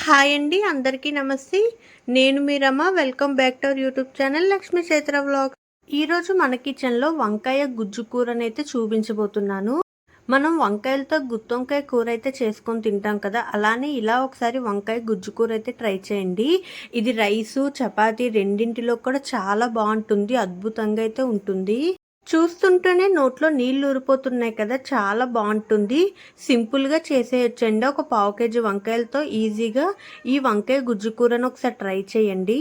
Hi అండి, అందరికీ నమస్తే. నేను మీ Rama. Welcome back to our YouTube channel Lakshmi Chaitra vlog. ఈరోజు మన కిచెన్లో వంకాయ గుజ్జు కూరనైతే చూపించబోతున్నాను. మనం వంకాయలతో గుత్తొంకాయ కూర అయితే చేసుకొని తింటాం కదా, అలానే ఇలా ఒకసారి వంకాయ గుజ్జు కూర అయితే ట్రై చేయండి. ఇది రైసు చపాతీ రెండింటిలో కూడా చాలా బాగుంటుంది, అద్భుతంగా అయితే ఉంటుంది. చూస్తుంటేనే నోట్లో నీళ్ళు ఊరిపోతున్నాయి కదా, చాలా బాగుంటుంది. సింపుల్గా చేసేయచ్చండి. ఒక పావు కేజీ వంకాయలతో ఈజీగా ఈ వంకాయ గుజ్జు కూరను ఒకసారి ట్రై చేయండి.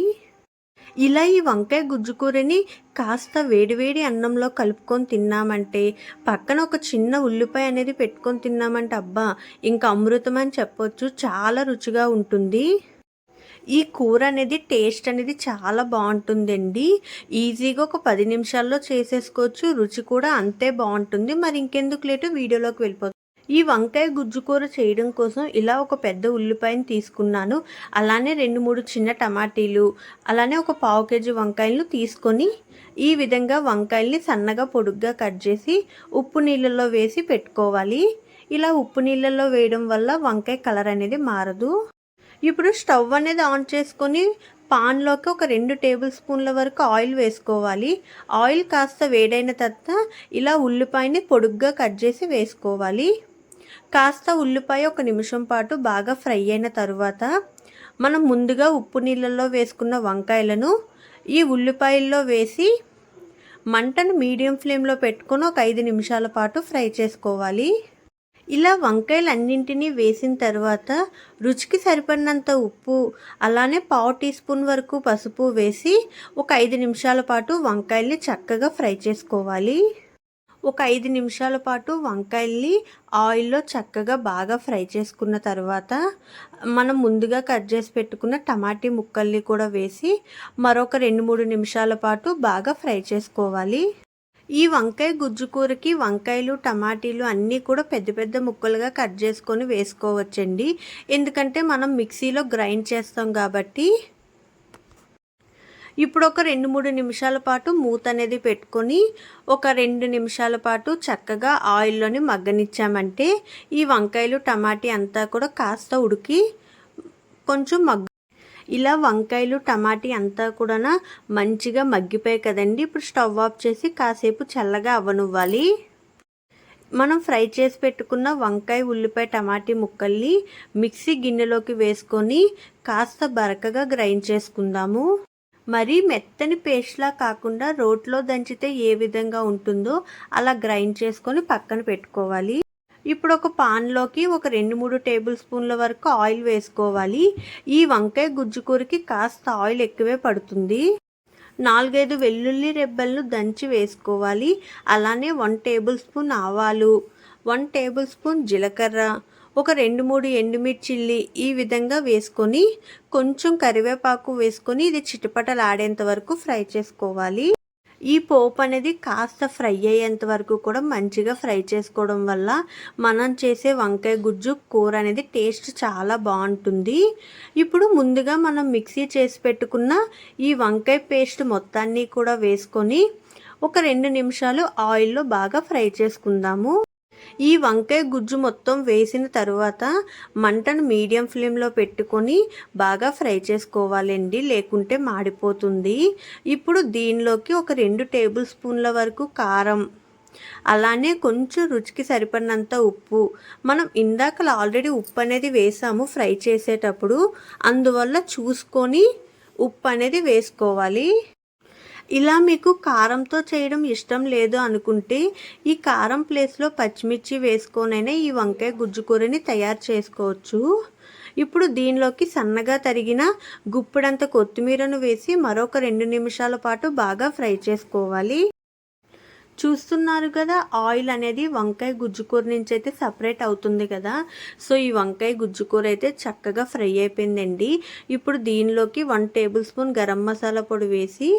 ఇలా ఈ వంకాయ గుజ్జు కూరని కాస్త వేడివేడి అన్నంలో కలుపుకొని తిన్నామంటే, పక్కన ఒక చిన్న ఉల్లిపాయ అనేది పెట్టుకొని తిన్నామంటే అబ్బా ఇంకా అమృతం అని చెప్పొచ్చు. చాలా రుచిగా ఉంటుంది. ఈ కూర అనేది టేస్ట్ అనేది చాలా బాగుంటుందండి. ఈజీగా ఒక 10 నిమిషాల్లో చేసేసుకోవచ్చు. రుచి కూడా అంతే బాగుంటుంది. మరి ఇంకెందుకు లేటు వీడియోలోకి వెళ్ళిపోతాం. ఈ వంకాయ గుజ్జు కూర చేయడం కోసం ఇలా ఒక పెద్ద ఉల్లిపాయని తీసుకున్నాను. అలానే 2-3 చిన్న టమాటీలు, అలానే ఒక పావు కేజీ వంకాయలను తీసుకొని ఈ విధంగా వంకాయల్ని సన్నగా పొడుగ్గా కట్ చేసి ఉప్పు నీళ్ళల్లో వేసి పెట్టుకోవాలి. ఇలా ఉప్పు నీళ్ళల్లో వేయడం వల్ల వంకాయ కలర్ అనేది మారదు. ఇప్పుడు స్టవ్ అనేది ఆన్ చేసుకొని పాన్లోకి ఒక 2 టేబుల్ స్పూన్ల వరకు ఆయిల్ వేసుకోవాలి. ఆయిల్ కాస్త వేడైన తర్వాత ఇలా ఉల్లిపాయని పొడుగ్గా కట్ చేసి వేసుకోవాలి. కాస్త ఉల్లిపాయ 1 నిమిషం పాటు బాగా ఫ్రై అయిన తర్వాత మనం ముందుగా ఉప్పు నీళ్ళల్లో వేసుకున్న వంకాయలను ఈ ఉల్లిపాయల్లో వేసి మంటను మీడియం ఫ్లేమ్లో పెట్టుకొని ఒక 5 నిమిషాల పాటు ఫ్రై చేసుకోవాలి. ఇలా వంకాయలు అన్నింటినీ వేసిన తర్వాత రుచికి సరిపడినంత ఉప్పు, అలానే పావు టీ స్పూన్ వరకు పసుపు వేసి ఒక 5 నిమిషాల పాటు వంకాయల్ని చక్కగా ఫ్రై చేసుకోవాలి. ఒక 5 నిమిషాల పాటు వంకాయల్ని ఆయిల్లో చక్కగా బాగా ఫ్రై చేసుకున్న తర్వాత మనం ముందుగా కట్ చేసి పెట్టుకున్న టమాటీ ముక్కల్ని కూడా వేసి మరొక 2-3 నిమిషాల పాటు బాగా ఫ్రై చేసుకోవాలి. ఈ వంకాయ గుజ్జు కూరకి వంకాయలు టమాటీలు అన్నీ కూడా పెద్ద పెద్ద ముక్కలుగా కట్ చేసుకొని వేసుకోవచ్చండి. ఎందుకంటే మనం మిక్సీలో గ్రైండ్ చేస్తాం కాబట్టి. ఇప్పుడు ఒక 2-3 నిమిషాల పాటు మూత అనేది పెట్టుకొని ఒక 2 నిమిషాల పాటు చక్కగా ఆయిల్లోని మగ్గనిచ్చామంటే ఈ వంకాయలు టమాటీ అంతా కూడా కాస్త ఉడికి కొంచెం ఇలా వంకాయలు టమాటీ అంతా కూడా మంచిగా మగ్గిపోయాయి కదండి. ఇప్పుడు స్టవ్ ఆఫ్ చేసి కాసేపు చల్లగా అవ్వనివ్వాలి. మనం ఫ్రై చేసి పెట్టుకున్న వంకాయ ఉల్లిపాయ టమాటీ ముక్కల్ని మిక్సీ గిన్నెలోకి వేసుకొని కాస్త బరకగా గ్రైండ్ చేసుకుందాము. మరీ మెత్తని పేస్ట్లా కాకుండా రోట్లో దంచితే ఏ విధంగా ఉంటుందో అలా గ్రైండ్ చేసుకొని పక్కన పెట్టుకోవాలి. ఇప్పుడు ఒక పాన్లోకి ఒక 2-3 టేబుల్ స్పూన్ల వరకు ఆయిల్ వేసుకోవాలి. ఈ వంకాయ గుజ్జు కూరకి కాస్త ఆయిల్ ఎక్కువే పడుతుంది. 4-5 వెల్లుల్లి రెబ్బలను దంచి వేసుకోవాలి. అలానే 1 టేబుల్ స్పూన్ ఆవాలు, 1 టేబుల్ స్పూన్ జీలకర్ర, ఒక 2-3 ఎండుమిర్చిల్లి ఈ విధంగా వేసుకొని కొంచెం కరివేపాకు వేసుకొని ఇది చిటపటలాడేంత వరకు ఫ్రై చేసుకోవాలి. ఈ పోపు అనేది కాస్త ఫ్రై అయ్యేంత వరకు కూడా మంచిగా ఫ్రై చేసుకోవడం వల్ల మనం చేసే వంకాయ గుజ్జు కూర అనేది టేస్ట్ చాలా బాగుంటుంది. ఇప్పుడు ముందుగా మనం మిక్సీ చేసి పెట్టుకున్న ఈ వంకాయ పేస్ట్ మొత్తాన్ని కూడా వేసుకొని ఒక 2 నిమిషాలు ఆయిల్లో బాగా ఫ్రై చేసుకుందాము. ఈ వంకాయ గుజ్జు మొత్తం వేసిన తర్వాత మంటను మీడియం ఫ్లేమ్లో పెట్టుకొని బాగా ఫ్రై చేసుకోవాలండి, లేకుంటే మాడిపోతుంది. ఇప్పుడు దీనిలోకి ఒక 2 టేబుల్ స్పూన్ల వరకు కారం, అలానే కొంచెం రుచికి సరిపడినంత ఉప్పు. మనం ఇందాక ఆల్రెడీ ఉప్పు అనేది వేసాము ఫ్రై చేసేటప్పుడు, అందువల్ల చూసుకొని ఉప్పు అనేది వేసుకోవాలి. ఇలా మీకు కారంతో చేయడం ఇష్టం లేదు అనుకుంటే ఈ కారం ప్లేస్లో పచ్చిమిర్చి వేసుకొనైనా ఈ వంకాయ గుజ్జు కూరని తయారు చేసుకోవచ్చు. ఇప్పుడు దీనిలోకి సన్నగా తరిగిన గుప్పెడంత కొత్తిమీరను వేసి మరొక 2 నిమిషాల పాటు బాగా ఫ్రై చేసుకోవాలి. చూస్తున్నారు కదా, ఆయిల్ అనేది వంకాయ గుజ్జు కూర నుంచి అయితే సపరేట్ అవుతుంది కదా. సో ఈ వంకాయ గుజ్జు కూర అయితే చక్కగా ఫ్రై అయిపోయిందండి. ఇప్పుడు దీనిలోకి 1 టేబుల్ స్పూన్ గరం మసాలా పొడి వేసి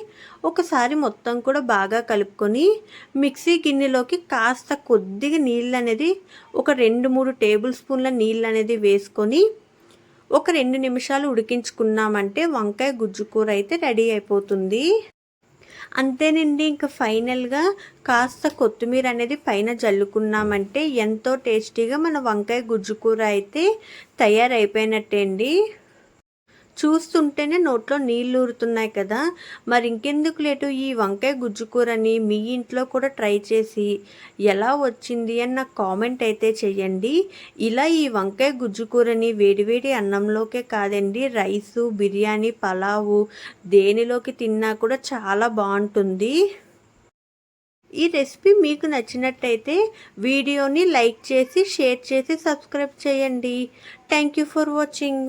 ఒకసారి మొత్తం కూడా బాగా కలుపుకొని మిక్సీ గిన్నెలోకి కాస్త కొద్దిగా నీళ్ళు అనేది ఒక 2-3 టేబుల్ స్పూన్ల నీళ్ళు అనేది వేసుకొని ఒక 2 నిమిషాలు ఉడికించుకున్నామంటే వంకాయ గుజ్జు కూర అయితే రెడీ అయిపోతుంది. అంతేనండి, ఇంకా ఫైనల్గా కాస్త కొత్తిమీర అనేది పైన జల్లుకున్నామంటే ఎంతో టేస్టీగా మన వంకాయ గుజ్జు కూర అయితే తయారైపోయినట్టే అండి. చూస్తుంటేనే నోట్లో నీళ్ళు ఊరుతున్నాయి కదా. మరి ఇంకెందుకు లేటు, ఈ వంకాయ గుజ్జు కూరని మీ ఇంట్లో కూడా ట్రై చేసి ఎలా వచ్చింది అని నాకు కామెంట్ అయితే చెయ్యండి. ఇలా ఈ వంకాయ గుజ్జు కూరని వేడివేడి అన్నంలోకే కాదండి, రైసు, బిర్యానీ, పలావు దేనిలోకి తిన్నా కూడా చాలా బాగుంటుంది. ఈ రెసిపీ మీకు నచ్చినట్టయితే వీడియోని లైక్ చేసి, షేర్ చేసి, సబ్స్క్రైబ్ చేయండి. Thank you for watching.